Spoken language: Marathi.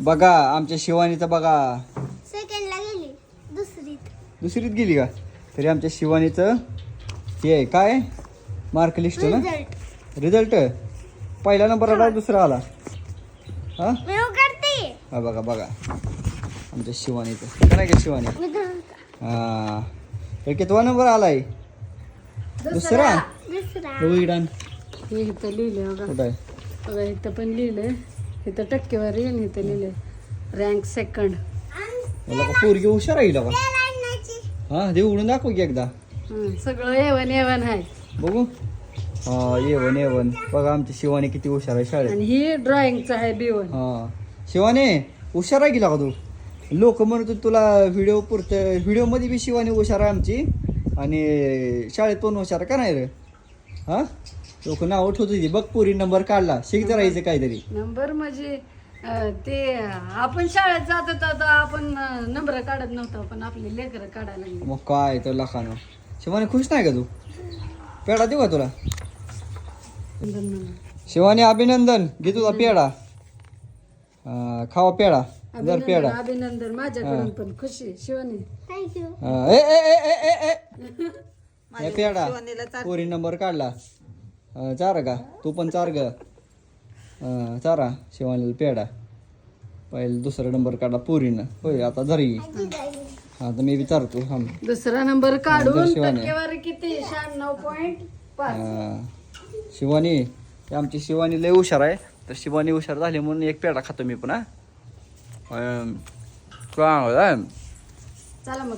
बघा आमच्या शिवानीचं बघा सेकंडला गेली दुसरीत गेली का? तरी आमच्या शिवानीचं हे आहे काय मार्क लिस्ट ना रिझल्ट पहिला नंबर आला दुसरा आला हा मी करते हा बघा आमच्या शिवानीचं काय का शिवानी हा तर कितवा नंबर आलाय दुसरा इडान हे इथं लिहिलंय बघा. कुठं आहे बघा इथं पण लिहिलंय. इथं टक्केवारी आणि इथं लिहिलंय रँक सेकंड. मला का पोरगी हुशार आहे का हा दे उडून दाखव की एकदा सगळं एवन एवन आहे. बघू हा येवन बघा आमची शिवानी किती हुशार आहे शाळेत. आणि ही ड्रॉइंगचं आहे B1. हा शिवानी हुशार आहे गेला का तू? लोक म्हणत होते तुला व्हिडिओ पुरतं व्हिडिओ मध्ये बी शिवानी हुशार आहे आमची आणि शाळेत पण हुशार का नाही रे हा लोक नाव ठेवत होती बघ पुरी नंबर काढला शिक राहायचं काहीतरी नंबर म्हणजे ते आपण शाळेत जात होतो तर आपण नंबर काढत नव्हतो पण आपले लेकरं काढायला लागले. मग काय तर लाखानं शिवानी खुश नाही का तू? पेढा देऊ का तुला? शिवानी अभिनंदन घे तुझा पेढा खावा पेढा जर पेढा अभिनंदन माझ्याकडून पण खुशी शिवानी. थँक्यू ए ए ए ए ए ए हे पेढा पोरी नंबर काढला चार का तू पण चार ग चारा शिवानीला पेढा पहिले दुसरा नंबर काढला पोरीनं होय आता धरी हा तर मी विचारतो हा दुसरा नंबर काढून शिवानी. टक्केवारी किती 96.5. शिवानी आमची शिवानी लय हुशार आहे तर शिवानी हुशार झाली म्हणून एक पेढा खातो मी पण हा चला मग